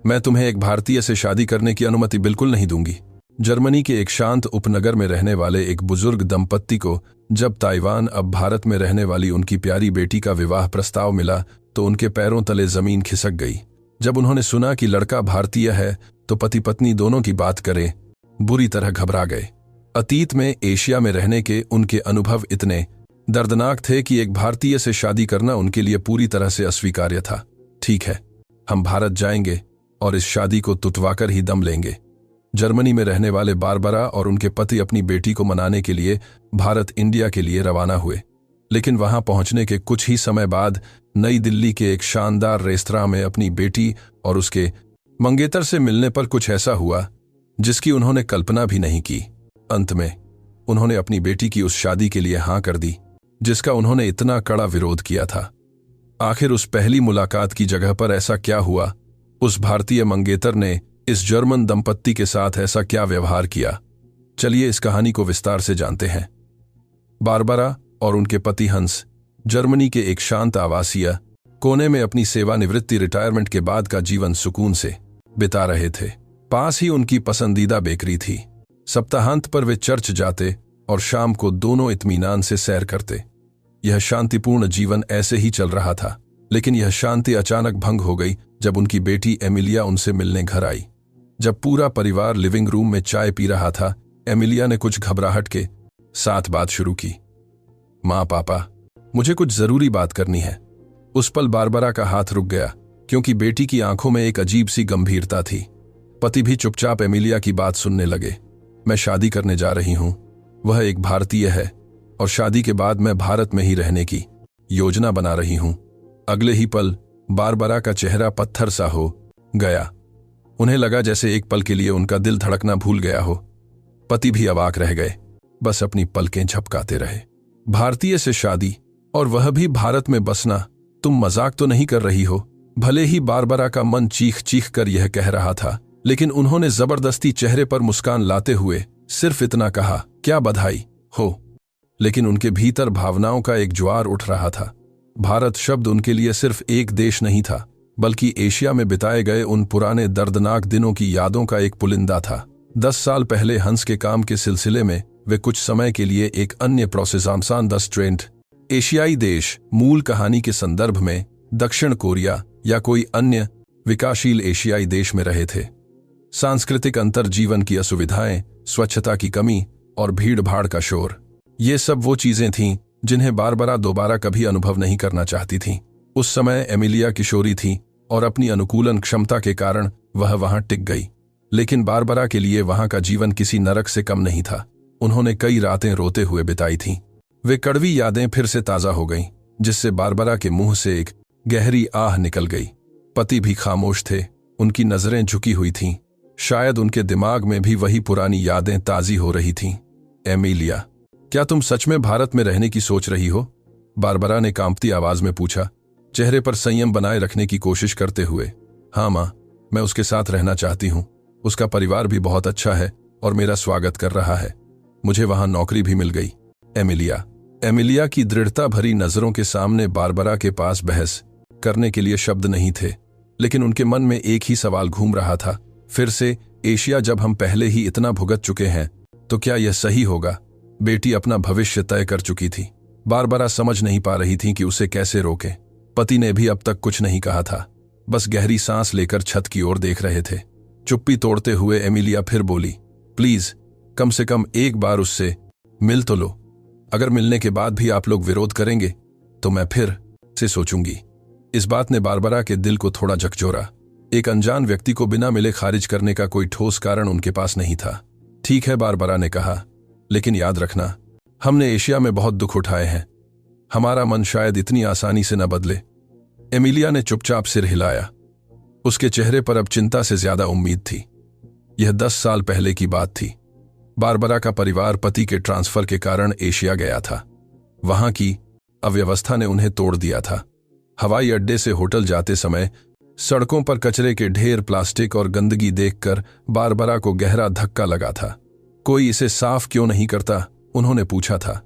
मैं तुम्हें एक भारतीय से शादी करने की अनुमति बिल्कुल नहीं दूंगी। जर्मनी के एक शांत उपनगर में रहने वाले एक बुजुर्ग दंपत्ति को जब ताइवान अब भारत में रहने वाली उनकी प्यारी बेटी का विवाह प्रस्ताव मिला तो उनके पैरों तले जमीन खिसक गई। जब उन्होंने सुना कि लड़का भारतीय है तो पति पत्नी दोनों की बात करें बुरी तरह घबरा गए। अतीत में एशिया में रहने के उनके अनुभव इतने दर्दनाक थे कि एक भारतीय से शादी करना उनके लिए पूरी तरह से अस्वीकार्य था। ठीक है, हम भारत जाएंगे और इस शादी को तुतवाकर ही दम लेंगे। जर्मनी में रहने वाले बारबरा और उनके पति अपनी बेटी को मनाने के लिए भारत इंडिया के लिए रवाना हुए। लेकिन वहां पहुंचने के कुछ ही समय बाद नई दिल्ली के एक शानदार रेस्तरां में अपनी बेटी और उसके मंगेतर से मिलने पर कुछ ऐसा हुआ जिसकी उन्होंने कल्पना भी नहीं की। अंत में उन्होंने अपनी बेटी की उस शादी के लिए हां कर दी जिसका उन्होंने इतना कड़ा विरोध किया था। आखिर उस पहली मुलाकात की जगह पर ऐसा क्या हुआ? उस भारतीय मंगेतर ने इस जर्मन दंपत्ति के साथ ऐसा क्या व्यवहार किया? चलिए इस कहानी को विस्तार से जानते हैं। बारबरा और उनके पति हंस जर्मनी के एक शांत आवासीय कोने में अपनी सेवानिवृत्ति रिटायरमेंट के बाद का जीवन सुकून से बिता रहे थे। पास ही उनकी पसंदीदा बेकरी थी। सप्ताहांत पर वे चर्च जाते और शाम को दोनों इत्मीनान से सैर करते। यह शांतिपूर्ण जीवन ऐसे ही चल रहा था, लेकिन यह शांति अचानक भंग हो गई जब उनकी बेटी एमिलिया उनसे मिलने घर आई। जब पूरा परिवार लिविंग रूम में चाय पी रहा था, एमिलिया ने कुछ घबराहट के साथ बात शुरू की। माँ, पापा, मुझे कुछ जरूरी बात करनी है। उस पल बारबरा का हाथ रुक गया क्योंकि बेटी की आंखों में एक अजीब सी गंभीरता थी। पति भी चुपचाप एमिलिया की बात सुनने लगे। मैं शादी करने जा रही हूं। वह एक भारतीय है और शादी के बाद मैं भारत में ही रहने की योजना बना रही हूं। अगले ही पल बारबरा का चेहरा पत्थर सा हो गया। उन्हें लगा जैसे एक पल के लिए उनका दिल धड़कना भूल गया हो। पति भी अवाक रह गए, बस अपनी पलकें झपकाते रहे। भारतीय से शादी और वह भी भारत में बसना, तुम मजाक तो नहीं कर रही हो? भले ही बारबरा का मन चीख चीख कर यह कह रहा था, लेकिन उन्होंने जबरदस्ती चेहरे पर मुस्कान लाते हुए सिर्फ इतना कहा, क्या बधाई हो। लेकिन उनके भीतर भावनाओं का एक ज्वार उठ रहा था। भारत शब्द उनके लिए सिर्फ एक देश नहीं था, बल्कि एशिया में बिताए गए उन पुराने दर्दनाक दिनों की यादों का एक पुलिंदा था। 10 साल पहले हंस के काम के सिलसिले में वे कुछ समय के लिए एक अन्य प्रोसेसामसान 10 ट्रेंड एशियाई देश, मूल कहानी के संदर्भ में दक्षिण कोरिया या कोई अन्य विकासशील एशियाई देश में रहे थे। सांस्कृतिक अंतर, जीवन की असुविधाएं, स्वच्छता की कमी और भीड़ भाड़ का शोर, ये सब वो चीजें थीं जिन्हें बारबरा दोबारा कभी अनुभव नहीं करना चाहती थीं। उस समय एमिलिया किशोरी थी और अपनी अनुकूलन क्षमता के कारण वह वहां टिक गई। लेकिन बारबरा के लिए वहां का जीवन किसी नरक से कम नहीं था। उन्होंने कई रातें रोते हुए बिताई थीं। वे कड़वी यादें फिर से ताजा हो गईं, जिससे बारबरा के मुंह से एक गहरी आह निकल गई। पति भी खामोश थे, उनकी नजरें झुकी हुई थीं। शायद उनके दिमाग में भी वही पुरानी यादें ताजी हो रही थीं। एमिलिया, क्या तुम सच में भारत में रहने की सोच रही हो? बारबरा ने कांपती आवाज में पूछा, चेहरे पर संयम बनाए रखने की कोशिश करते हुए। हाँ माँ, मैं उसके साथ रहना चाहती हूँ। उसका परिवार भी बहुत अच्छा है और मेरा स्वागत कर रहा है। मुझे वहां नौकरी भी मिल गई। एमिलिया की दृढ़ता भरी नजरों के सामने बारबरा के पास बहस करने के लिए शब्द नहीं थे, लेकिन उनके मन में एक ही सवाल घूम रहा था, फिर से एशिया, जब हम पहले ही इतना भुगत चुके हैं तो क्या यह सही होगा? बेटी अपना भविष्य तय कर चुकी थी। बारबरा समझ नहीं पा रही थी कि उसे कैसे रोके। पति ने भी अब तक कुछ नहीं कहा था, बस गहरी सांस लेकर छत की ओर देख रहे थे। चुप्पी तोड़ते हुए एमिलिया फिर बोली, प्लीज कम से कम एक बार उससे मिल तो लो। अगर मिलने के बाद भी आप लोग विरोध करेंगे तो मैं फिर से सोचूंगी। इस बात ने बारबरा के दिल को थोड़ा झकझोरा। एक अनजान व्यक्ति को बिना मिले खारिज करने का कोई ठोस कारण उनके पास नहीं था। ठीक है, बारबरा ने कहा, लेकिन याद रखना, हमने एशिया में बहुत दुख उठाए हैं। हमारा मन शायद इतनी आसानी से न बदले। एमिलिया ने चुपचाप सिर हिलाया। उसके चेहरे पर अब चिंता से ज्यादा उम्मीद थी। यह 10 साल पहले की बात थी। बारबरा का परिवार पति के ट्रांसफर के कारण एशिया गया था। वहां की अव्यवस्था ने उन्हें तोड़ दिया था। हवाई अड्डे से होटल जाते समय सड़कों पर कचरे के ढेर, प्लास्टिक और गंदगी देखकर बारबरा को गहरा धक्का लगा था। कोई इसे साफ क्यों नहीं करता, उन्होंने पूछा था,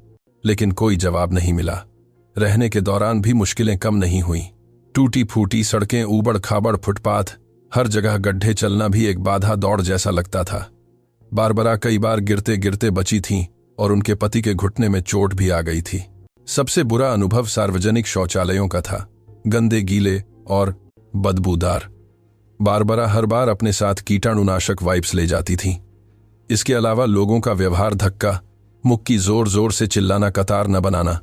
लेकिन कोई जवाब नहीं मिला। रहने के दौरान भी मुश्किलें कम नहीं हुई। टूटी फूटी सड़कें, ऊबड़ खाबड़ फुटपाथ, हर जगह गड्ढे चलना भी एक बाधा दौड़ जैसा लगता था। बारबरा कई बार गिरते गिरते बची थीं और उनके पति के घुटने में चोट भी आ गई थी। सबसे बुरा अनुभव सार्वजनिक शौचालयों का था, गंदे, गीले और बदबूदार। बारबरा हर बार अपने साथ कीटाणुनाशक वाइप्स ले जाती थीं। इसके अलावा लोगों का व्यवहार, धक्का मुक्की, जोर जोर से चिल्लाना, कतार न बनाना।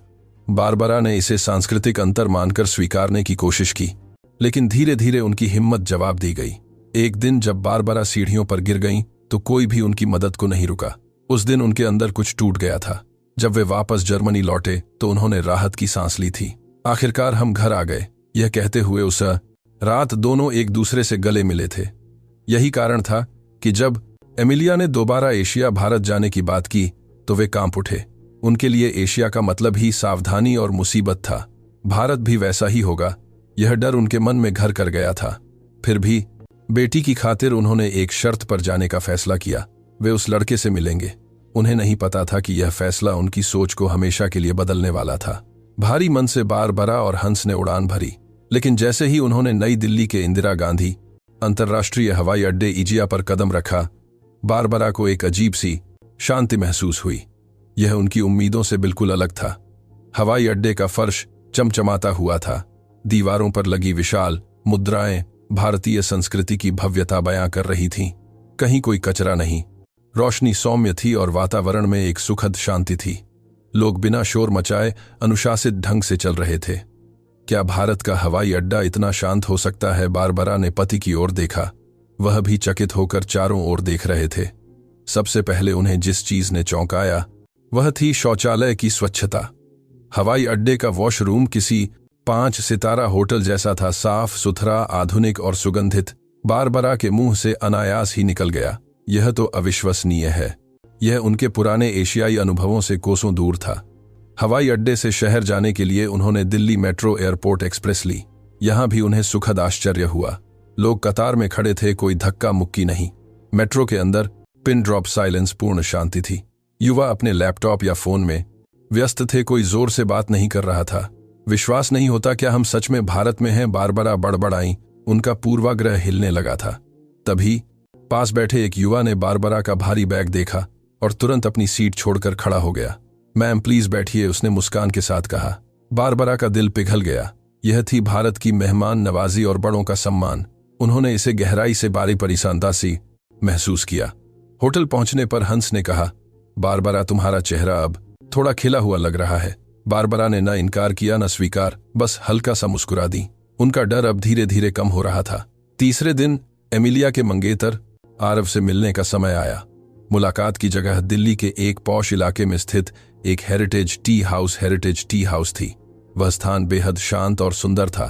बारबरा ने इसे सांस्कृतिक अंतर मानकर स्वीकारने की कोशिश की, लेकिन धीरे धीरे उनकी हिम्मत जवाब दी गई। एक दिन जब बारबरा सीढ़ियों पर गिर गईं, तो कोई भी उनकी मदद को नहीं रुका। उस दिन उनके अंदर कुछ टूट गया था। जब वे वापस जर्मनी लौटे तो उन्होंने राहत की सांस ली थी। आखिरकार हम घर आ गए, यह कहते हुए उस रात दोनों एक दूसरे से गले मिले थे। यही कारण था कि जब एमिलिया ने दोबारा एशिया भारत जाने की बात की तो वे कांप उठे। उनके लिए एशिया का मतलब ही सावधानी और मुसीबत था। भारत भी वैसा ही होगा, यह डर उनके मन में घर कर गया था। फिर भी बेटी की खातिर उन्होंने एक शर्त पर जाने का फैसला किया। वे उस लड़के से मिलेंगे। उन्हें नहीं पता था कि यह फैसला उनकी सोच को हमेशा के लिए बदलने वाला था। भारी मन से बारबरा और हंस ने उड़ान भरी, लेकिन जैसे ही उन्होंने नई दिल्ली के इंदिरा गांधी अंतर्राष्ट्रीय हवाई अड्डे इजिया पर कदम रखा, बारबरा को एक अजीब सी शांति महसूस हुई। यह उनकी उम्मीदों से बिल्कुल अलग था। हवाई अड्डे का फर्श चमचमाता हुआ था। दीवारों पर लगी विशाल मुद्राएं भारतीय संस्कृति की भव्यता बयां कर रही थीं। कहीं कोई कचरा नहीं, रोशनी सौम्य थी और वातावरण में एक सुखद शांति थी। लोग बिना शोर मचाए अनुशासित ढंग से चल रहे थे। क्या भारत का हवाई अड्डा इतना शांत हो सकता है? बारबरा ने पति की ओर देखा। वह भी चकित होकर चारों ओर देख रहे थे। सबसे पहले उन्हें जिस चीज ने चौंकाया वह थी शौचालय की स्वच्छता। हवाई अड्डे का वॉशरूम किसी 5 सितारा होटल जैसा था, साफ सुथरा, आधुनिक और सुगंधित। बारबरा के मुंह से अनायास ही निकल गया, यह तो अविश्वसनीय है। यह उनके पुराने एशियाई अनुभवों से कोसों दूर था। हवाई अड्डे से शहर जाने के लिए उन्होंने दिल्ली मेट्रो एयरपोर्ट एक्सप्रेस ली। यहां भी उन्हें सुखद आश्चर्य हुआ। लोग कतार में खड़े थे, कोई धक्का मुक्की नहीं। मेट्रो के अंदर पिन ड्रॉप साइलेंस, पूर्ण शांति थी। युवा अपने लैपटॉप या फोन में व्यस्त थे, कोई जोर से बात नहीं कर रहा था। विश्वास नहीं होता, क्या हम सच में भारत में हैं? बारबरा बड़बड़ाई। उनका पूर्वाग्रह हिलने लगा था। तभी पास बैठे एक युवा ने बारबरा का भारी बैग देखा और तुरंत अपनी सीट छोड़कर खड़ा हो गया। मैम प्लीज बैठिए, उसने मुस्कान के साथ कहा। बारबरा का दिल पिघल गया। यह थी भारत की मेहमान नवाजी और बड़ों का सम्मान। उन्होंने इसे गहराई से बारी परिशानता सी महसूस किया। होटल पहुंचने पर हंस ने कहा, बारबरा तुम्हारा चेहरा अब थोड़ा खिला हुआ लग रहा है। बारबरा ने न इनकार किया न स्वीकार, बस हल्का सा मुस्कुरा दी। उनका डर अब धीरे धीरे कम हो रहा था। तीसरे दिन एमिलिया के मंगेतर आरव से मिलने का समय आया। मुलाकात की जगह दिल्ली के एक पॉश इलाके में स्थित एक हेरिटेज टी हाउस थी। वह स्थान बेहद शांत और सुंदर था।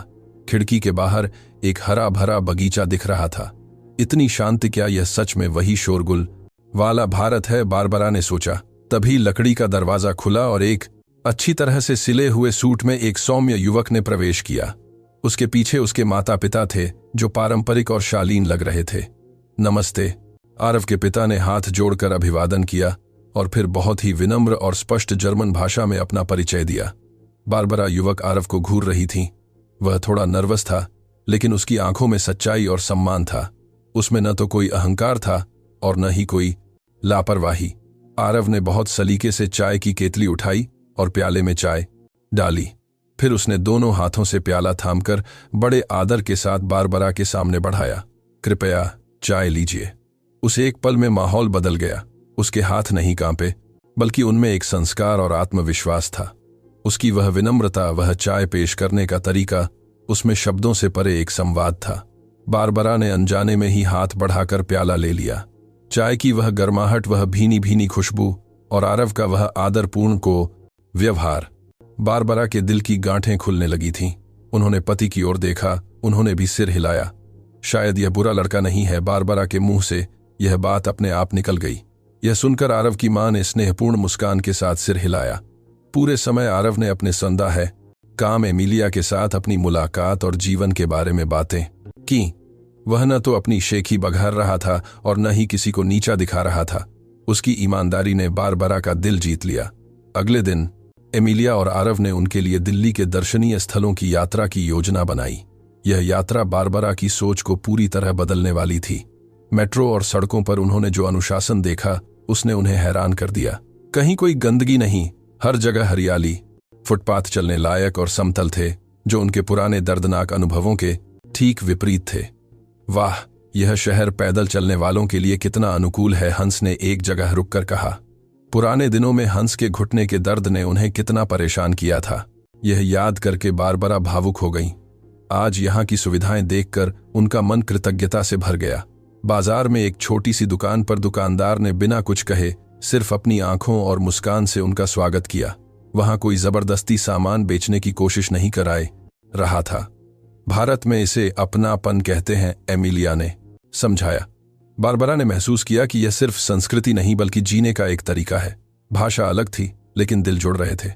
खिड़की के बाहर एक हरा भरा बगीचा दिख रहा था। इतनी शांति, क्या यह सच में वही शोरगुल वाला भारत है? बारबरा ने सोचा। तभी लकड़ी का दरवाजा खुला और एक अच्छी तरह से सिले हुए सूट में एक सौम्य युवक ने प्रवेश किया। उसके पीछे उसके माता पिता थे, जो पारंपरिक और शालीन लग रहे थे। नमस्ते, आरव के पिता ने हाथ जोड़कर अभिवादन किया और फिर बहुत ही विनम्र और स्पष्ट जर्मन भाषा में अपना परिचय दिया। बारबरा युवक आरव को घूर रही थी। वह थोड़ा नर्वस था, लेकिन उसकी आंखों में सच्चाई और सम्मान था। उसमें न तो कोई अहंकार था और न ही कोई लापरवाही। आरव ने बहुत सलीके से चाय की केतली उठाई और प्याले में चाय डाली। फिर उसने दोनों हाथों से प्याला थामकर बड़े आदर के साथ बारबरा के सामने बढ़ाया। कृपया चाय लीजिए। उस एक पल में माहौल बदल गया। उसके हाथ नहीं कांपे, बल्कि उनमें एक संस्कार और आत्मविश्वास था। उसकी वह विनम्रता, वह चाय पेश करने का तरीका, उसमें शब्दों से परे एक संवाद था। बारबरा ने अनजाने में ही हाथ बढ़ाकर प्याला ले लिया। चाय की वह गर्माहट, वह भीनी भीनी खुशबू और आरव का वह आदरपूर्ण को व्यवहार, बारबरा के दिल की गांठें खुलने लगी थीं। उन्होंने पति की ओर देखा। उन्होंने भी सिर हिलाया। शायद यह बुरा लड़का नहीं है। बारबरा के मुंह से यह बात अपने आप निकल गई। यह सुनकर आरव की मां ने स्नेहपूर्ण मुस्कान के साथ सिर हिलाया। पूरे समय आरव ने अपने संदा है काम एमिलिया के साथ अपनी मुलाकात और जीवन के बारे में बातें की। वह न तो अपनी शेखी बघार रहा था और न ही किसी को नीचा दिखा रहा था। उसकी ईमानदारी ने बारबरा का दिल जीत लिया। अगले दिन एमिलिया और आरव ने उनके लिए दिल्ली के दर्शनीय स्थलों की यात्रा की योजना बनाई। यह यात्रा बारबरा की सोच को पूरी तरह बदलने वाली थी। मेट्रो और सड़कों पर उन्होंने जो अनुशासन देखा उसने उन्हें हैरान कर दिया। कहीं कोई गंदगी नहीं, हर जगह हरियाली, फुटपाथ चलने लायक और समतल थे, जो उनके पुराने दर्दनाक अनुभवों के ठीक विपरीत थे। वाह, यह शहर पैदल चलने वालों के लिए कितना अनुकूल है, हंस ने एक जगह रुककर कहा। पुराने दिनों में हंस के घुटने के दर्द ने उन्हें कितना परेशान किया था, यह याद करके बारबरा भावुक हो गईं। आज यहाँ की सुविधाएं देखकर उनका मन कृतज्ञता से भर गया। बाजार में एक छोटी सी दुकान पर दुकानदार ने बिना कुछ कहे सिर्फ अपनी आंखों और मुस्कान से उनका स्वागत किया। वहां कोई जबरदस्ती सामान बेचने की कोशिश नहीं कराए रहा था। भारत में इसे अपनापन कहते हैं, एमिलिया ने समझाया। बारबरा ने महसूस किया कि यह सिर्फ संस्कृति नहीं बल्कि जीने का एक तरीका है। भाषा अलग थी लेकिन दिल जुड़ रहे थे।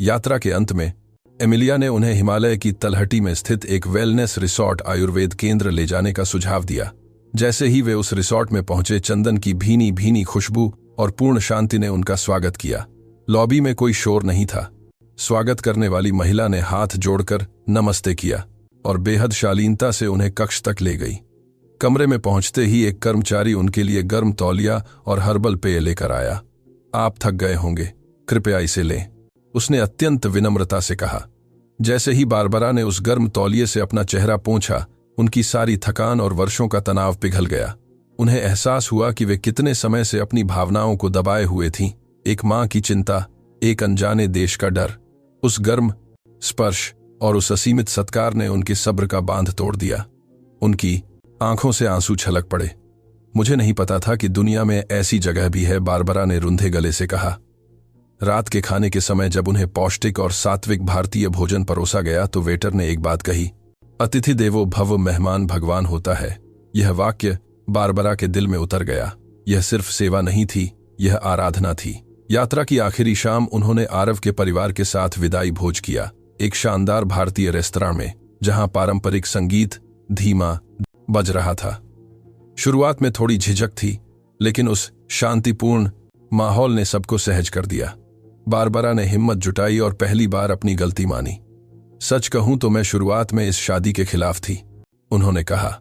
यात्रा के अंत में एमिलिया ने उन्हें हिमालय की तलहटी में स्थित एक वेलनेस रिसॉर्ट आयुर्वेद केंद्र ले जाने का सुझाव दिया। जैसे ही वे उस रिसॉर्ट में पहुंचे, चंदन की भीनी भीनी खुशबू और पूर्ण शांति ने उनका स्वागत किया। लॉबी में कोई शोर नहीं था। स्वागत करने वाली महिला ने हाथ जोड़कर नमस्ते किया और बेहद शालीनता से उन्हें कक्ष तक ले गई। कमरे में पहुंचते ही एक कर्मचारी उनके लिए गर्म तौलिया और हर्बल पेय लेकर आया। आप थक गए होंगे, कृपया इसे लें, उसने अत्यंत विनम्रता से कहा। जैसे ही बारबरा ने उस गर्म तौलिए से अपना चेहरा पोंछा, उनकी सारी थकान और वर्षों का तनाव पिघल गया। उन्हें एहसास हुआ कि वे कितने समय से अपनी भावनाओं को दबाए हुए थीं। एक मां की चिंता, एक अनजाने देश का डर, उस गर्म स्पर्श और उस असीमित सत्कार ने उनके सब्र का बांध तोड़ दिया। उनकी आंखों से आंसू छलक पड़े। मुझे नहीं पता था कि दुनिया में ऐसी जगह भी है, बारबरा ने रुंधे गले से कहा। रात के खाने के समय जब उन्हें पौष्टिक और सात्विक भारतीय भोजन परोसा गया तो वेटर ने एक बात कही, अतिथि देवो भव, मेहमान भगवान होता है। यह वाक्य बारबरा के दिल में उतर गया। यह सिर्फ सेवा नहीं थी, यह आराधना थी। यात्रा की आखिरी शाम उन्होंने आरव के परिवार के साथ विदाई भोज किया, एक शानदार भारतीय रेस्तरां में, जहां पारंपरिक संगीत धीमा बज रहा था। शुरुआत में थोड़ी झिझक थी, लेकिन उस शांतिपूर्ण माहौल ने सबको सहज कर दिया। बारबरा ने हिम्मत जुटाई और पहली बार अपनी गलती मानी। सच कहूं तो मैं शुरुआत में इस शादी के खिलाफ थी, उन्होंने कहा।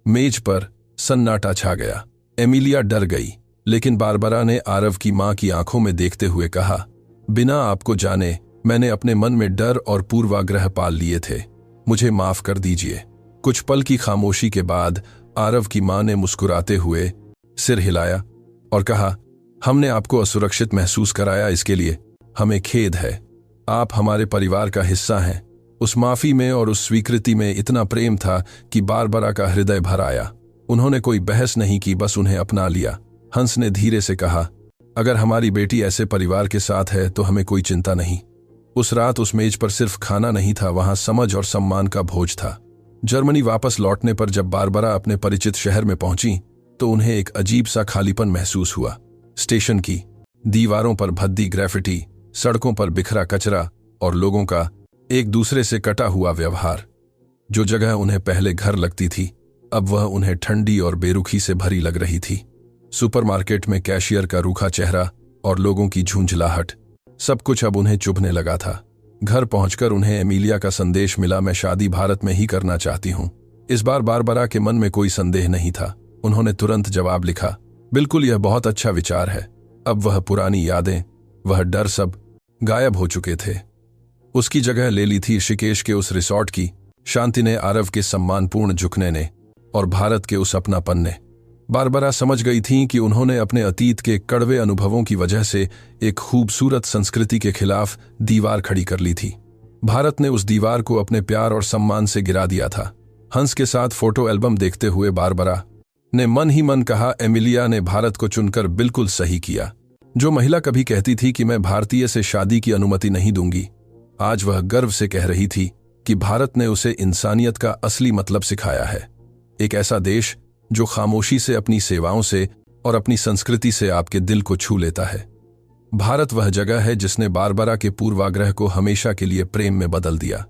मेज पर सन्नाटा छा गया। एमिलिया डर गई, लेकिन बारबरा ने आरव की मां की आंखों में देखते हुए कहा, बिना आपको जाने मैंने अपने मन में डर और पूर्वाग्रह पाल लिए थे, मुझे माफ कर दीजिए। कुछ पल की खामोशी के बाद आरव की मां ने मुस्कुराते हुए सिर हिलाया और कहा, हमने आपको असुरक्षित महसूस कराया, इसके लिए हमें खेद है। आप हमारे परिवार का हिस्सा हैं। उस माफी में और उस स्वीकृति में इतना प्रेम था कि बारबरा का हृदय भर आया। उन्होंने कोई बहस नहीं की, बस उन्हें अपना लिया। हंस ने धीरे से कहा, अगर हमारी बेटी ऐसे परिवार के साथ है तो हमें कोई चिंता नहीं। उस रात उस मेज पर सिर्फ खाना नहीं था, वहां समझ और सम्मान का भोज था। जर्मनी वापस लौटने पर जब बारबरा अपने परिचित शहर में पहुंची तो उन्हें एक अजीब सा खालीपन महसूस हुआ। स्टेशन की दीवारों पर भद्दी ग्रेफिटी, सड़कों पर बिखरा कचरा और लोगों का एक दूसरे से कटा हुआ व्यवहार। जो जगह उन्हें पहले घर लगती थी, अब वह उन्हें ठंडी और बेरुखी से भरी लग रही थी। सुपरमार्केट में कैशियर का रूखा चेहरा और लोगों की झुंझलाहट, सब कुछ अब उन्हें चुभने लगा था। घर पहुंचकर उन्हें एमिलिया का संदेश मिला, मैं शादी भारत में ही करना चाहती हूं। इस बार बारबरा के मन में कोई संदेह नहीं था। उन्होंने तुरंत जवाब लिखा, बिल्कुल, यह बहुत अच्छा विचार है। अब वह पुरानी यादें, वह डर सब गायब हो चुके थे। उसकी जगह ले ली थी ऋषिकेश के उस रिसॉर्ट की शांति ने, आरव के सम्मानपूर्ण झुकने ने और भारत के उस अपनापन ने। बारबरा समझ गई थीं कि उन्होंने अपने अतीत के कड़वे अनुभवों की वजह से एक खूबसूरत संस्कृति के खिलाफ दीवार खड़ी कर ली थी। भारत ने उस दीवार को अपने प्यार और सम्मान से गिरा दिया था। हंस के साथ फोटो एल्बम देखते हुए बारबरा ने मन ही मन कहा, एमिलिया ने भारत को चुनकर बिल्कुल सही किया। जो महिला कभी कहती थी कि मैं भारतीय से शादी की अनुमति नहीं दूंगी, आज वह गर्व से कह रही थी कि भारत ने उसे इंसानियत का असली मतलब सिखाया है। एक ऐसा देश जो खामोशी से, अपनी सेवाओं से और अपनी संस्कृति से आपके दिल को छू लेता है। भारत वह जगह है जिसने बारबरा के पूर्वाग्रह को हमेशा के लिए प्रेम में बदल दिया।